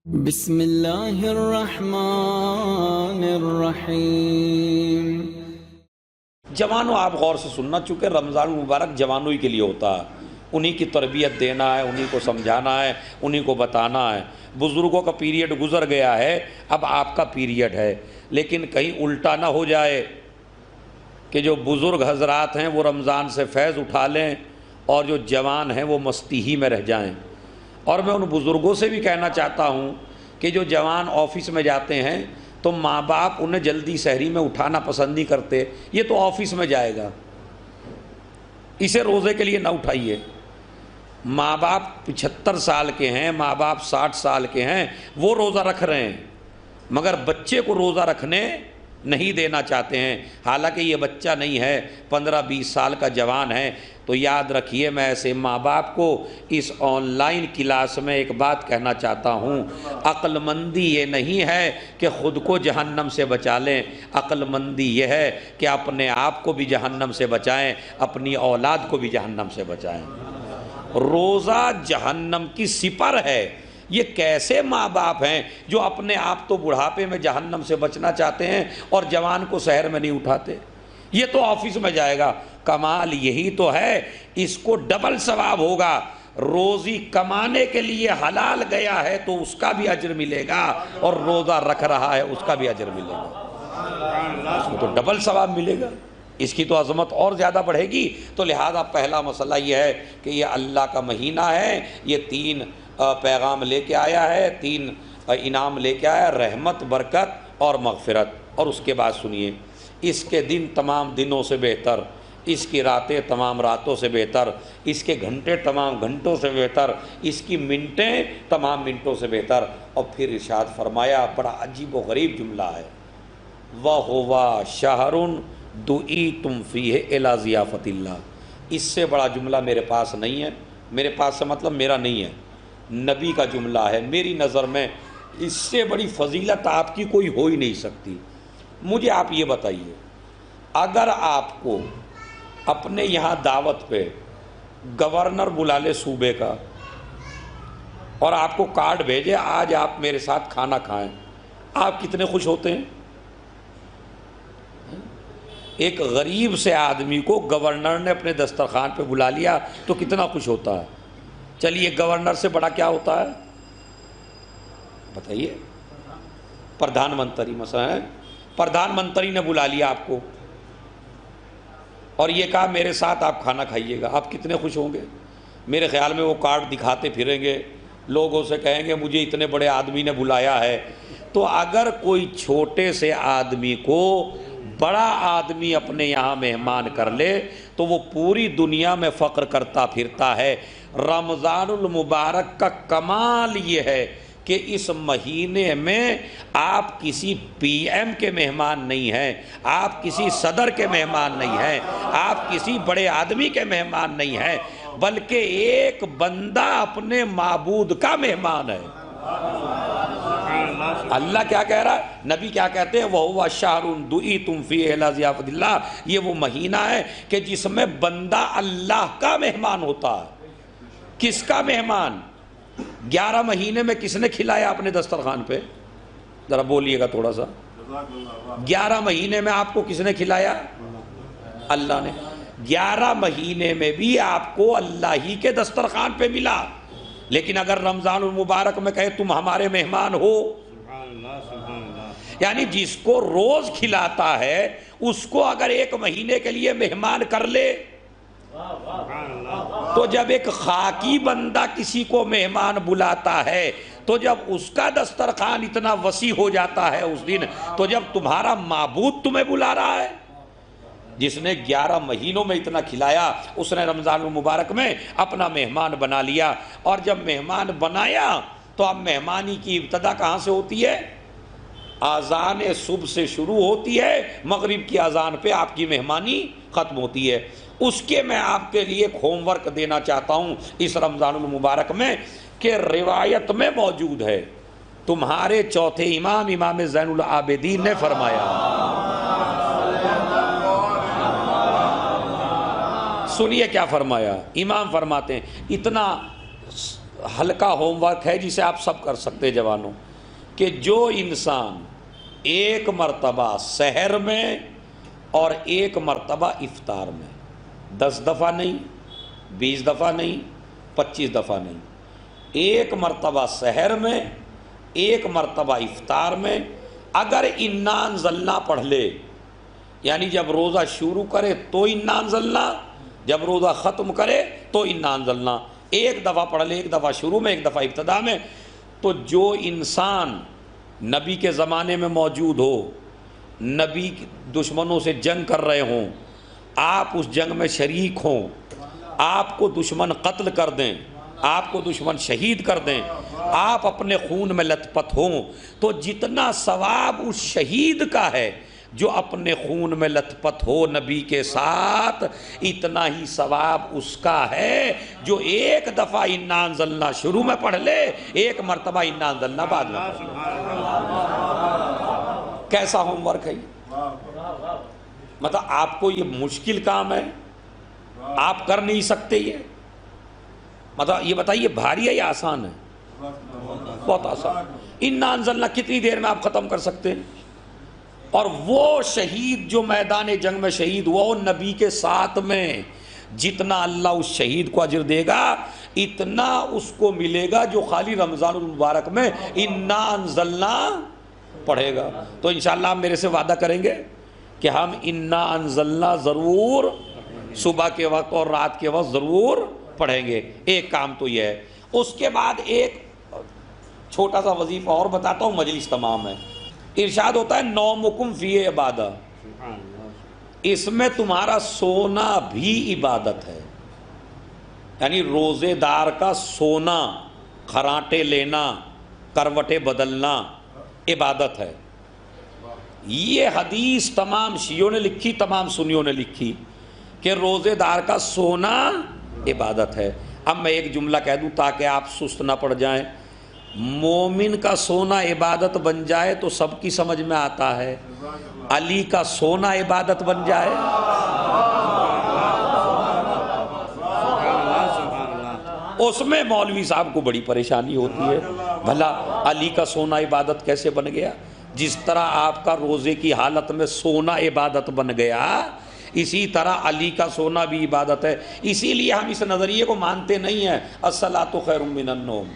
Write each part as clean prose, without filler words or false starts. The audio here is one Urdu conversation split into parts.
بسم اللہ الرحمن الرحیم۔ جوانوں آپ غور سے سننا، چونکہ رمضان المبارک جوانوں ہی کے لیے ہوتا ہے، انہی کی تربیت دینا ہے، انہی کو سمجھانا ہے، انہی کو بتانا ہے۔ بزرگوں کا پیریڈ گزر گیا ہے، اب آپ کا پیریڈ ہے، لیکن کہیں الٹا نہ ہو جائے کہ جو بزرگ حضرات ہیں وہ رمضان سے فیض اٹھا لیں اور جو جوان ہیں وہ مستی ہی میں رہ جائیں۔ اور میں ان بزرگوں سے بھی کہنا چاہتا ہوں کہ جو جوان آفس میں جاتے ہیں تو ماں باپ انہیں جلدی سحری میں اٹھانا پسند نہیں کرتے، یہ تو آفس میں جائے گا، اسے روزے کے لیے نہ اٹھائیے۔ ماں باپ 75 سال کے ہیں، ماں باپ 60 سال کے ہیں، وہ روزہ رکھ رہے ہیں، مگر بچے کو روزہ رکھنے نہیں دینا چاہتے ہیں، حالانکہ یہ بچہ نہیں ہے، 15-20 سال کا جوان ہے۔ تو یاد رکھیے، میں ایسے ماں باپ کو اس آن لائن کلاس میں ایک بات کہنا چاہتا ہوں، عقل مندی یہ نہیں ہے کہ خود کو جہنم سے بچا لیں، عقل مندی یہ ہے کہ اپنے آپ کو بھی جہنم سے بچائیں، اپنی اولاد کو بھی جہنم سے بچائیں۔ روزہ جہنم کی سپر ہے۔ یہ کیسے ماں باپ ہیں جو اپنے آپ تو بڑھاپے میں جہنم سے بچنا چاہتے ہیں اور جوان کو سحر میں نہیں اٹھاتے؟ یہ تو آفس میں جائے گا۔ کمال یہی تو ہے، اس کو ڈبل ثواب ہوگا، روزی کمانے کے لیے حلال گیا ہے تو اس کا بھی اجر ملے گا، اور روزہ رکھ رہا ہے اس کا بھی اجر ملے گا، اس کو تو ڈبل ثواب ملے گا، اس کی تو عظمت اور زیادہ بڑھے گی۔ تو لہذا پہلا مسئلہ یہ ہے کہ یہ اللہ کا مہینہ ہے، یہ 3 پیغام لے کے آیا ہے، 3 انعام لے کے آیا ہے، رحمت، برکت اور مغفرت۔ اور اس کے بعد سنیے، اس کے دن تمام دنوں سے بہتر، اس کی راتیں تمام راتوں سے بہتر، اس کے گھنٹے تمام گھنٹوں سے بہتر، اس کی منٹیں تمام منٹوں سے بہتر۔ اور پھر ارشاد فرمایا، بڑا عجیب و غریب جملہ ہے، وَهُوَ شَهْرٌ دُعِیتُمْ فِیہِ إِلَىٰ ضِیَافَةِ اللَّهِ۔ اس سے بڑا جملہ میرے پاس نہیں ہے، میرے پاس سے مطلب میرا نہیں ہے، نبی کا جملہ ہے، میری نظر میں اس سے بڑی فضیلت آپ کی کوئی ہو ہی نہیں سکتی۔ مجھے آپ یہ بتائیے، اگر آپ کو اپنے یہاں دعوت پہ گورنر بلا لے صوبے کا اور آپ کو کارڈ بھیجے، آج آپ میرے ساتھ کھانا کھائیں، آپ کتنے خوش ہوتے ہیں؟ ایک غریب سے آدمی کو گورنر نے اپنے دسترخوان پہ بلا لیا تو کتنا خوش ہوتا ہے؟ چلیے، گورنر سے بڑا کیا ہوتا ہے بتائیے؟ پردھان منتری مثلا ہے، پردھان منتری نے بلا لیا آپ کو اور یہ کہا میرے ساتھ آپ کھانا کھائیے گا، آپ کتنے خوش ہوں گے؟ میرے خیال میں وہ کارڈ دکھاتے پھریں گے، لوگوں سے کہیں گے مجھے اتنے بڑے آدمی نے بلایا ہے۔ تو اگر کوئی چھوٹے سے آدمی کو بڑا آدمی اپنے یہاں مہمان کر لے تو وہ پوری دنیا میں فخر کرتا پھرتا ہے۔ رمضان المبارک کا کمال یہ ہے کہ اس مہینے میں آپ کسی پی ایم کے مہمان نہیں ہیں، آپ کسی صدر کے مہمان نہیں ہیں، آپ کسی بڑے آدمی کے مہمان نہیں ہیں، بلکہ ایک بندہ اپنے معبود کا مہمان ہے۔ اللہ کیا کہہ رہا ہے، نبی کیا کہتے ہیں، وَهُوَ شَهْرٌ دُعِیتُمْ فِیہِ إِلَىٰ ضِیَافَةِ اللَّهِ۔ یہ وہ مہینہ ہے کہ جس میں بندہ اللہ کا مہمان ہوتا ہے۔ کس کا مہمان؟ 11 مہینے میں کس نے کھلایا اپنے دسترخوان پہ؟ ذرا بولیے گا تھوڑا سا۔ 11 مہینے میں آپ کو کس نے کھلایا؟ اللہ نے۔ 11 مہینے میں بھی آپ کو اللہ ہی کے دسترخوان پہ ملا، لیکن اگر رمضان المبارک میں کہے تم ہمارے مہمان ہو، یعنی جس کو روز کھلاتا ہے اس کو اگر 1 مہینے کے لیے مہمان کر لے، تو جب ایک خاکی بندہ کسی کو مہمان بلاتا ہے تو جب اس کا دسترخوان اتنا وسیع ہو جاتا ہے اس دن، تو جب تمہارا معبود تمہیں بلا رہا ہے، جس نے 11 مہینوں میں اتنا کھلایا، اس نے رمضان المبارک میں اپنا مہمان بنا لیا۔ اور جب مہمان بنایا تو اب مہمانی کی ابتدا کہاں سے ہوتی ہے؟ آذان صبح سے شروع ہوتی ہے، مغرب کی اذان پہ آپ کی مہمانی ختم ہوتی ہے۔ اس کے میں آپ کے لیے ایک ہوم ورک دینا چاہتا ہوں اس رمضان المبارک میں، کہ روایت میں موجود ہے، تمہارے چوتھے امام، امام زین العابدین نے فرمایا، سنیے کیا فرمایا۔ امام فرماتے ہیں، اتنا ہلکا ہوم ورک ہے جسے آپ سب کر سکتے ہیں جوانوں، کہ جو انسان ایک مرتبہ سحر میں اور ایک مرتبہ افطار میں، 10 دفعہ نہیں، 20 دفعہ نہیں، 25 دفعہ نہیں، ایک مرتبہ سحر میں، ایک مرتبہ افطار میں اگر انا انزلنا پڑھ لے، یعنی جب روزہ شروع کرے تو انا انزلنا، جب روزہ ختم کرے تو انا انزلنا، ایک دفعہ پڑھ لے، ایک دفعہ شروع میں، ایک دفعہ ابتدا میں، تو جو انسان نبی کے زمانے میں موجود ہو، نبی دشمنوں سے جنگ کر رہے ہوں، آپ اس جنگ میں شریک ہوں، آپ کو دشمن قتل کر دیں، آپ کو دشمن شہید کر دیں، آپ اپنے خون میں لت پت ہوں، تو جتنا ثواب اس شہید کا ہے جو اپنے خون میں لت پت ہو نبی کے ساتھ، اتنا ہی ثواب اس کا ہے جو ایک دفعہ انا انزلنا شروع میں پڑھ لے، ایک مرتبہ انا انزلنا بعد میں پڑھ لے۔ کیسا ہوم ورک ہے یہ؟ مطلب آپ کو یہ مشکل کام ہے، آپ کر نہیں سکتے یہ؟ مطلب یہ بتائیے بھاری ہے یا آسان ہے؟ بہت آسان۔ انا انزلنا کتنی دیر میں آپ ختم کر سکتے ہیں؟ اور وہ شہید جو میدان جنگ میں شہید ہوا، وہ نبی کے ساتھ میں، جتنا اللہ اس شہید کو اجر دے گا اتنا اس کو ملے گا جو خالی رمضان المبارک میں انا انزلنا پڑھے گا۔ تو انشاءاللہ آپ میرے سے وعدہ کریں گے کہ ہم انا انزلنا ضرور صبح کے وقت اور رات کے وقت ضرور پڑھیں گے۔ ایک کام تو یہ ہے۔ اس کے بعد ایک چھوٹا سا وظیفہ اور بتاتا ہوں، مجلس تمام ہے۔ ارشاد ہوتا ہے نومکم فی عبادہ، اس میں تمہارا سونا بھی عبادت ہے، یعنی روزے دار کا سونا، خراٹے لینا، کروٹیں بدلنا عبادت ہے۔ یہ حدیث تمام شیعوں نے لکھی، تمام سنیوں نے لکھی کہ روزے دار کا سونا عبادت ہے۔ اب میں ایک جملہ کہہ دوں تاکہ آپ سست نہ پڑ جائیں، مومن کا سونا عبادت بن جائے تو سب کی سمجھ میں آتا ہے، علی کا سونا عبادت بن جائے، اس میں مولوی صاحب کو بڑی پریشانی ہوتی ہے، بھلا علی کا سونا عبادت کیسے بن گیا؟ جس طرح آپ کا روزے کی حالت میں سونا عبادت بن گیا، اسی طرح علی کا سونا بھی عبادت ہے۔ اسی لیے ہم اس نظریے کو مانتے نہیں ہیں، الصلاۃ خیر من النوم،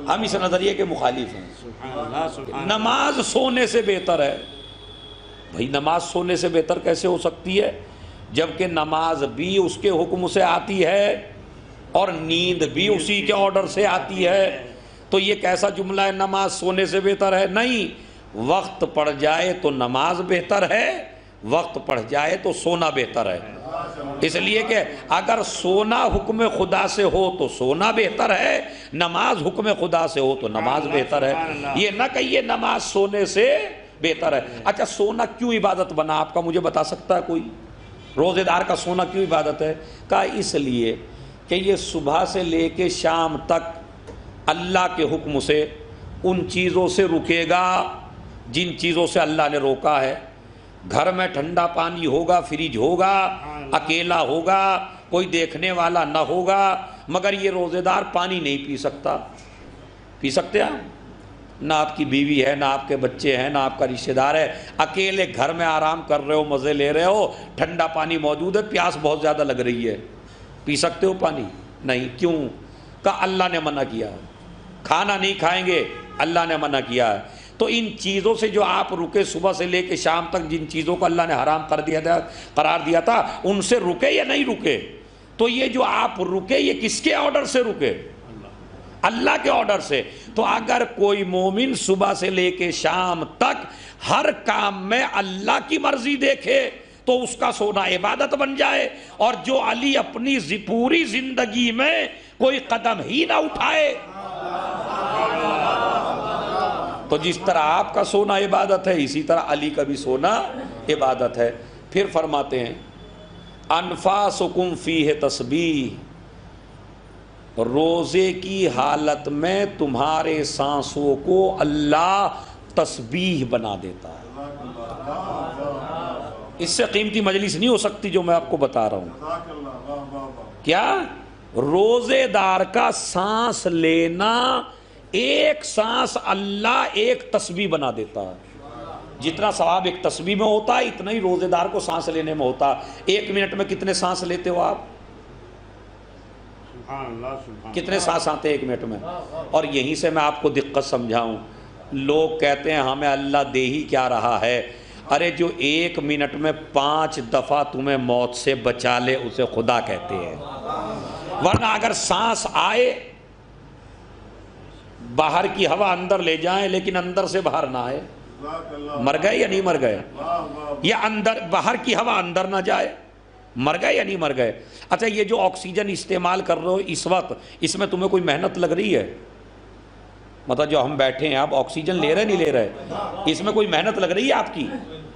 ہم اس نظریے کے مخالف ہیں۔ نماز سونے سے بہتر ہے۔ بھائی نماز سونے سے بہتر کیسے ہو سکتی ہے جبکہ نماز بھی اس کے حکم سے آتی ہے اور نیند بھی اسی کے آرڈر سے آتی ہے؟ تو یہ کیسا جملہ ہے نماز سونے سے بہتر ہے؟ نہیں، وقت پڑ جائے تو نماز بہتر ہے، وقت پڑ جائے تو سونا بہتر ہے۔ اس لیے کہ اگر سونا حکم خدا سے ہو تو سونا بہتر ہے، نماز حکم خدا سے ہو تو نماز بہتر ہے۔ یہ نہ کہیے نماز سونے سے بہتر ہے۔ اچھا سونا کیوں عبادت بنا، آپ کا مجھے بتا سکتا ہے کوئی؟ روزے دار کا سونا کیوں عبادت ہے؟ کہا اس لیے کہ یہ صبح سے لے کے شام تک اللہ کے حکم سے ان چیزوں سے رکے گا جن چیزوں سے اللہ نے روکا ہے۔ گھر میں ٹھنڈا پانی ہوگا، فریج ہوگا، اکیلا ہوگا، کوئی دیکھنے والا نہ ہوگا، مگر یہ روزے دار پانی نہیں پی سکتا۔ پی سکتے آپ؟ نہ آپ کی بیوی ہے، نہ آپ کے بچے ہیں، نہ آپ کا رشتہ دار ہے، اکیلے گھر میں آرام کر رہے ہو، مزے لے رہے ہو، ٹھنڈا پانی موجود ہے، پیاس بہت زیادہ لگ رہی ہے، پی سکتے ہو پانی؟ نہیں۔ کیوں؟ کہا اللہ نے منع کیا۔ کھانا نہیں کھائیں گے، اللہ نے منع کیا ہے۔ تو ان چیزوں سے جو آپ رکے صبح سے لے کے شام تک، جن چیزوں کو اللہ نے حرام کر دیا تھا، قرار دیا تھا، ان سے رکے یا نہیں رکے؟ تو یہ جو آپ رکے یہ کس کے آرڈر سے رکے؟ اللہ کے آرڈر سے۔ تو اگر کوئی مومن صبح سے لے کے شام تک ہر کام میں اللہ کی مرضی دیکھے تو اس کا سونا عبادت بن جائے، اور جو علی اپنی پوری زندگی میں کوئی قدم ہی نہ اٹھائے، تو جس طرح آپ کا سونا عبادت ہے اسی طرح علی کا بھی سونا عبادت ہے۔ پھر فرماتے ہیں انفاسکم فیہ تسبیح، روزے کی حالت میں تمہارے سانسوں کو اللہ تسبیح بنا دیتا ہے۔ اس سے قیمتی مجلس نہیں ہو سکتی جو میں آپ کو بتا رہا ہوں۔ کیا روزے دار کا سانس لینا ایک سانس اللہ ایک تسبیح بنا دیتا ہے. جتنا ثواب ایک تسبیح میں ہوتا ہے اتنا ہی روزے دار کو سانس لینے میں ہوتا ہے. 1 منٹ میں کتنے سانس لیتے ہو آپ؟ کتنے سانس آتے ہیں 1 منٹ میں؟ اور یہیں سے میں آپ کو دقت سمجھاؤں. لوگ کہتے ہیں ہمیں اللہ دے ہی کیا رہا ہے. ارے جو 1 منٹ میں 5 دفعہ تمہیں موت سے بچا لے اسے خدا کہتے ہیں. ورنہ اگر سانس آئے، باہر کی ہوا اندر لے جائیں لیکن اندر سے باہر نہ آئے، مر گئے یا نہیں مر گئے؟ یا اندر باہر کی ہوا اندر نہ جائے، مر گئے یا نہیں مر گئے؟ اچھا یہ جو آکسیجن استعمال کر رہے ہو اس وقت، اس میں تمہیں کوئی محنت لگ رہی ہے؟ مطلب جو ہم بیٹھے ہیں آپ آکسیجن لے رہے نہیں لے رہے، اس میں کوئی محنت لگ رہی ہے آپ کی؟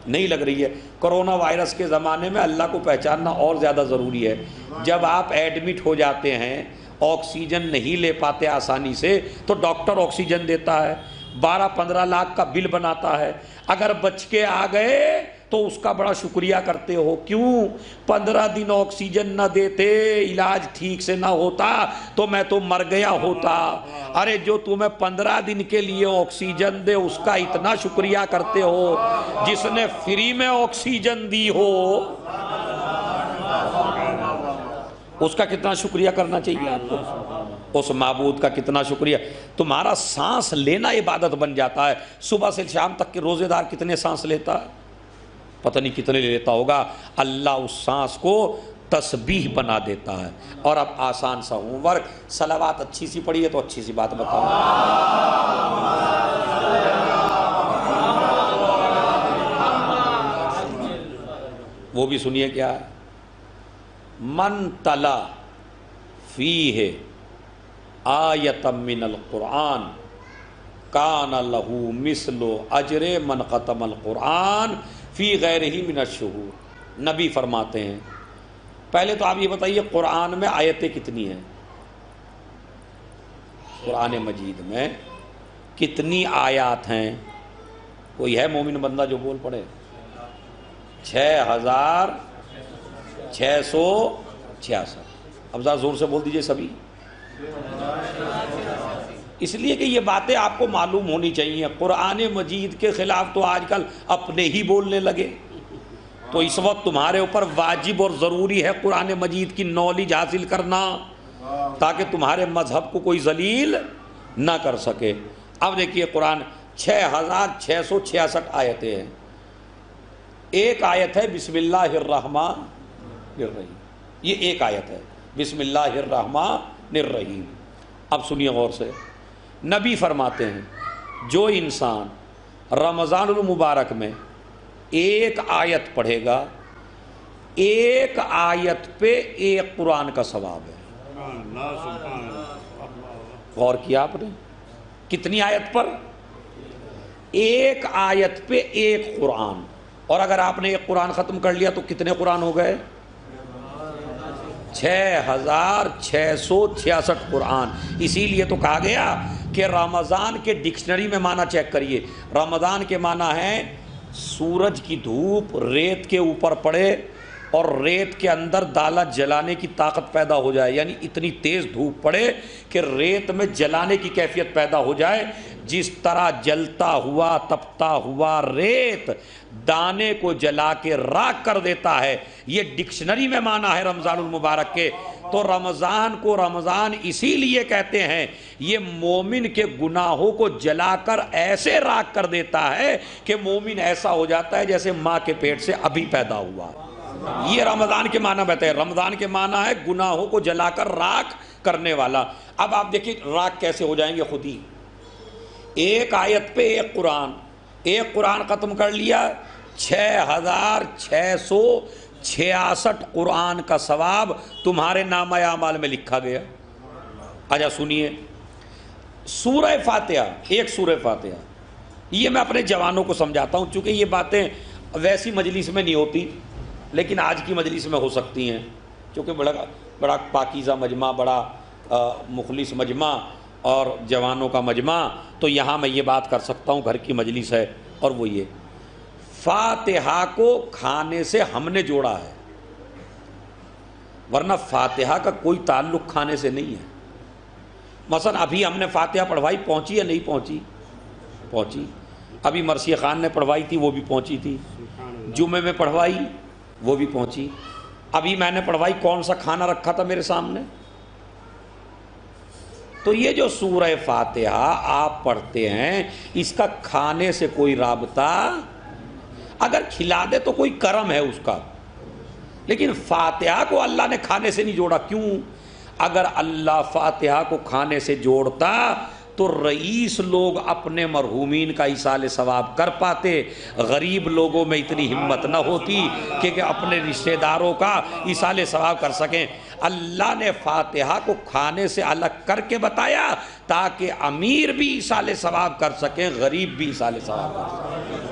نہیں لگ رہی ہے. کرونا وائرس کے زمانے میں اللہ کو پہچاننا اور زیادہ ضروری ہے. جب آپ ایڈمٹ ہو جاتے ہیں، آکسیجن نہیں لے پاتے آسانی سے، تو ڈاکٹر آکسیجن دیتا ہے، 12-15 لاکھ کا بل بناتا ہے. اگر بچ کے آ گئے تو اس کا بڑا شکریہ کرتے ہو. کیوں؟ 15 دن آکسیجن نہ دیتے، علاج ٹھیک سے نہ ہوتا تو میں تو مر گیا ہوتا. ارے جو تمہیں 15 دن کے لیے آکسیجن دے اس کا اتنا شکریہ کرتے ہو. جس نے فری میں آکسیجن دی ہو اس کا کتنا شکریہ کرنا چاہیے آپ کو؟ اس معبود کا کتنا شکریہ. تمہارا سانس لینا عبادت بن جاتا ہے. صبح سے شام تک کے روزے دار کتنے سانس لیتا ہے؟ پتہ نہیں کتنے لیتا ہوگا. اللہ اس سانس کو تسبیح بنا دیتا ہے. اور اب آسان سا ہوم ورک، صلوات اچھی سی پڑھی ہے تو اچھی سی بات بتاؤں. وہ بھی سنیے کیا ہے. من تلا فیہ آیۃ من القرآن کان لہ مثل اجر من ختم القرآن فی غیرہ من الشہور. نبی فرماتے ہیں پہلے تو آپ یہ بتائیے قرآن میں آیتیں کتنی ہیں؟ قرآن مجید میں کتنی آیات ہیں؟ کوئی ہے مومن بندہ جو بول پڑے؟ 6666. اب ذرا زور سے بول دیجئے سبھی. اس لیے کہ یہ باتیں آپ کو معلوم ہونی چاہیے. قرآن مجید کے خلاف تو آج کل اپنے ہی بولنے لگے. تو اس وقت تمہارے اوپر واجب اور ضروری ہے قرآن مجید کی نالج حاصل کرنا تاکہ تمہارے مذہب کو کوئی ذلیل نہ کر سکے. اب دیکھیے قرآن 6666 آیتیں ہیں. ایک آیت ہے بسم اللہ الرحمن الرحیم. یہ ایک آیت ہے بسم اللہ الرحمن الرحیم. اب سنیے غور سے. نبی فرماتے ہیں جو انسان رمضان المبارک میں ایک آیت پڑھے گا، ایک آیت پہ ایک قرآن کا ثواب ہے. غور کیا آپ نے؟ کتنی آیت پر؟ ایک آیت پہ ایک قرآن. اور اگر آپ نے ایک قرآن ختم کر لیا تو کتنے قرآن ہو گئے؟ 6666 قرآن. اسی لیے تو کہا گیا کہ رمضان کے ڈکشنری میں معنی چیک کریے. رمضان کے معنی ہے سورج کی دھوپ ریت کے اوپر پڑے اور ریت کے اندر دالا جلانے کی طاقت پیدا ہو جائے، یعنی اتنی تیز دھوپ پڑے کہ ریت میں جلانے کی کیفیت پیدا ہو جائے. جس طرح جلتا ہوا تپتا ہوا ریت دانے کو جلا کے راکھ کر دیتا ہے، یہ ڈکشنری میں معنی ہے رمضان المبارک کے. تو رمضان کو رمضان اسی لیے کہتے ہیں یہ مومن کے گناہوں کو جلا کر ایسے راکھ کر دیتا ہے کہ مومن ایسا ہو جاتا ہے جیسے ماں کے پیٹ سے ابھی پیدا ہوا. یہ رمضان کے معنی بتائے. رمضان کے معنی ہے گناہوں کو جلا کر راکھ کرنے والا. اب آپ دیکھیں راکھ کیسے ہو جائیں گے خود ہی. ایک آیت پہ ایک قرآن. ایک قرآن ختم کر لیا 6666 قرآن کا ثواب تمہارے نامہ اعمال میں لکھا گیا. اچھا سنیے سورہ فاتحہ. ایک سورہ فاتحہ یہ میں اپنے جوانوں کو سمجھاتا ہوں چونکہ یہ باتیں ویسی مجلس میں نہیں ہوتی لیکن آج کی مجلس میں ہو سکتی ہیں کیونکہ بڑا پاکیزہ مجمع، بڑا مخلص مجمع اور جوانوں کا مجمع. تو یہاں میں یہ بات کر سکتا ہوں، گھر کی مجلس ہے. اور وہ یہ فاتحہ کو کھانے سے ہم نے جوڑا ہے. ورنہ فاتحہ کا کوئی تعلق کھانے سے نہیں ہے۔ مثلا ابھی ہم نے فاتحہ پڑھوائی، پہنچی یا نہیں پہنچی؟ پہنچی۔ ابھی مرثیہ خان نے پڑھوائی تھی، وہ بھی پہنچی تھی۔ جمعے میں پڑھوائی، وہ بھی پہنچی۔ ابھی میں نے پڑھوائی، کون سا کھانا رکھا تھا میرے سامنے؟ تو یہ جو سورہ فاتحہ آپ پڑھتے ہیں، اس کا کھانے سے کوئی رابطہ، اگر کھلا دے تو کوئی کرم ہے اس کا، لیکن فاتحہ کو اللہ نے کھانے سے نہیں جوڑا۔ کیوں؟ اگر اللہ فاتحہ کو کھانے سے جوڑتا تو رئیس لوگ اپنے مرحومین کا ایصال ثواب کر پاتے، غریب لوگوں میں اتنی ہمت نہ ہوتی کہ اپنے رشتہ داروں کا ایصال ثواب کر سکیں۔ اللہ نے فاتحہ کو کھانے سے الگ کر کے بتایا تاکہ امیر بھی ایصال ثواب کر سکیں، غریب بھی ایصال ثواب کر سکیں۔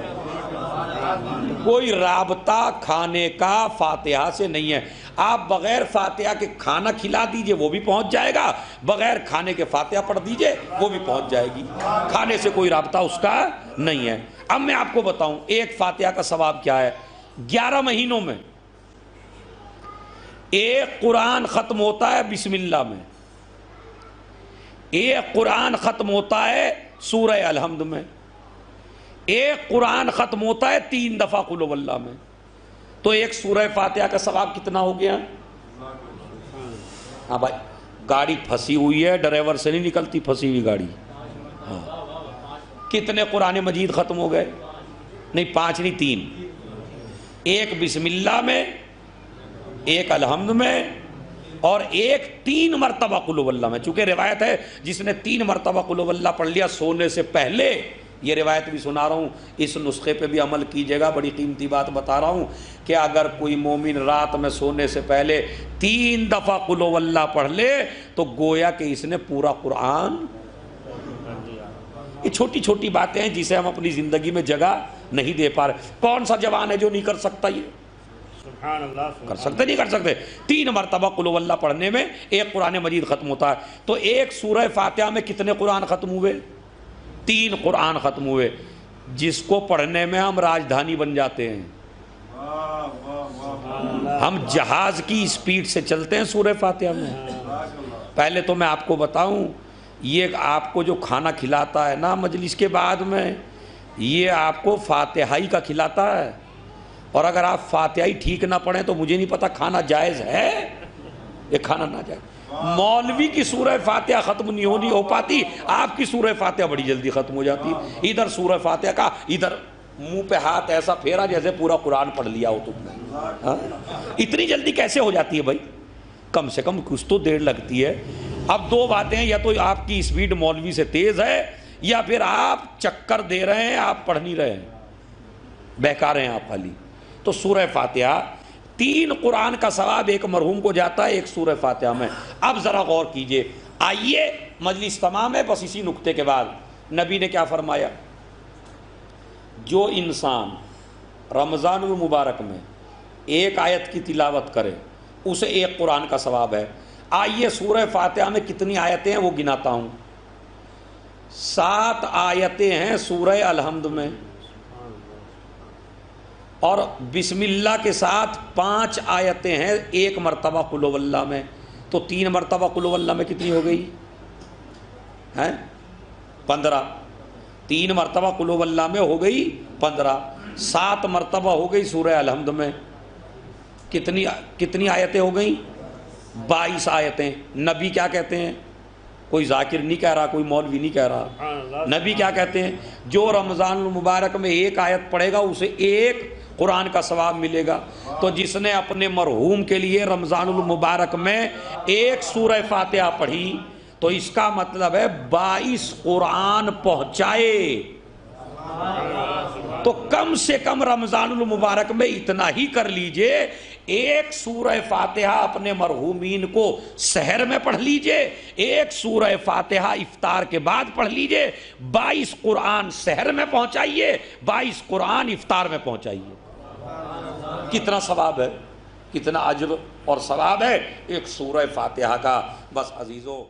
کوئی رابطہ کھانے کا فاتحہ سے نہیں ہے۔ آپ بغیر فاتحہ کے کھانا کھلا دیجئے، وہ بھی پہنچ جائے گا، بغیر کھانے کے فاتحہ پڑھ دیجئے، وہ بھی پہنچ جائے گی۔ کھانے سے کوئی رابطہ اس کا نہیں ہے۔ اب میں آپ کو بتاؤں ایک فاتحہ کا ثواب کیا ہے۔ 11 مہینوں میں ایک قرآن ختم ہوتا ہے بسم اللہ میں، ایک قرآن ختم ہوتا ہے سورہ الحمد میں، ایک قرآن ختم ہوتا ہے 3 دفعہ قل هو اللہ میں۔ تو ایک سورہ فاتحہ کا ثواب کتنا ہو گیا؟ ہاں بھائی، گاڑی پھنسی ہوئی ہے، ڈرائیور سے نہیں نکلتی پھنسی ہوئی گاڑی۔ ہاں، کتنے قرآن مجید ختم ہو گئے؟ نہیں 5 نہیں 3، ایک بسم اللہ میں، ایک الحمد میں، اور ایک 3 مرتبہ قل هو اللہ میں۔ چونکہ روایت ہے جس نے 3 مرتبہ قل هو اللہ پڑھ لیا سونے سے پہلے، یہ روایت بھی سنا رہا ہوں، اس نسخے پہ بھی عمل کیجئے گا، بڑی قیمتی بات بتا رہا ہوں کہ اگر کوئی مومن رات میں سونے سے پہلے 3 دفعہ قل هو اللہ پڑھ لے تو گویا کہ اس نے پورا قرآن۔ یہ چھوٹی چھوٹی باتیں ہیں جسے ہم اپنی زندگی میں جگہ نہیں دے پا رہے۔ کون سا جوان ہے جو نہیں کر سکتا؟ یہ سبحان اللہ، کر سکتے نہیں کر سکتے؟ 3 مرتبہ قل هو اللہ پڑھنے میں ایک قرآن مجید ختم ہوتا ہے۔ تو ایک سورہ فاتحہ میں کتنے قرآن ختم ہوئے؟ 3 قرآن ختم ہوئے، جس کو پڑھنے میں ہم راجدھانی بن جاتے ہیں، ہم جہاز کی اسپیڈ سے چلتے ہیں سورہ فاتحہ میں۔ پہلے تو میں آپ کو بتاؤں، یہ آپ کو جو کھانا کھلاتا ہے نا مجلس کے بعد میں، یہ آپ کو فاتحائی کا کھلاتا ہے، اور اگر آپ فاتحائی ٹھیک نہ پڑھیں تو مجھے نہیں پتا کھانا جائز ہے یہ کھانا نہ جائز۔ مولوی کی سورہ فاتحہ ختم نہیں ہو پاتی، آپ کی سورہ فاتحہ بڑی جلدی ختم ہو جاتی۔ ادھر سورہ فاتحہ کا، ادھر منہ پہ ہاتھ ایسا پھیرا جیسے پورا قرآن پڑھ لیا ہو تم نے۔ ہاں؟ اتنی جلدی کیسے ہو جاتی ہے بھائی؟ کم سے کم کچھ تو دیر لگتی ہے۔ اب 2 باتیں ہیں، یا تو آپ کی اسپیڈ مولوی سے تیز ہے، یا پھر آپ چکر دے رہے ہیں، آپ پڑھ نہیں رہے ہیں، بہکا رہے ہیں آپ خالی۔ تو سورہ فاتحہ 3 قرآن کا ثواب ایک مرحوم کو جاتا ہے ایک سورہ فاتحہ میں۔ اب ذرا غور کیجئے، آئیے مجلس تمام ہے، بس اسی نکتے کے بعد نبی نے کیا فرمایا؟ جو انسان رمضان المبارک میں ایک آیت کی تلاوت کرے اسے ایک قرآن کا ثواب ہے۔ آئیے سورہ فاتحہ میں کتنی آیتیں ہیں وہ گناتا ہوں۔ 7 آیتیں ہیں سورہ الحمد میں، اور بسم اللہ کے ساتھ 5 آیتیں ہیں ایک مرتبہ قل هو اللہ میں۔ تو 3 مرتبہ قل هو اللہ میں کتنی ہو گئی ہیں؟ 15۔ 3 مرتبہ قل هو اللہ میں ہو گئی 15۔ 7 مرتبہ ہو گئی سورہ الحمد میں، کتنی آیتیں ہو گئیں؟ 22 آیتیں۔ نبی کیا کہتے ہیں؟ کوئی ذاکر نہیں کہہ رہا، کوئی مولوی نہیں کہہ رہا، نبی کیا کہتے ہیں؟ جو رمضان المبارک میں ایک آیت پڑھے گا اسے ایک قرآن کا ثواب ملے گا۔ تو جس نے اپنے مرحوم کے لیے رمضان المبارک میں ایک سورہ فاتحہ پڑھی تو اس کا مطلب ہے 22 قرآن پہنچائے۔ تو کم سے کم رمضان المبارک میں اتنا ہی کر لیجئے، ایک سورہ فاتحہ اپنے مرحومین کو سحر میں پڑھ لیجئے، ایک سورہ فاتحہ افطار کے بعد پڑھ لیجئے، 22 قرآن سحر میں پہنچائیے، 22 قرآن افطار میں پہنچائیے۔ کتنا ثواب ہے، کتنا اجر اور ثواب ہے ایک سورہ فاتحہ کا۔ بس عزیزو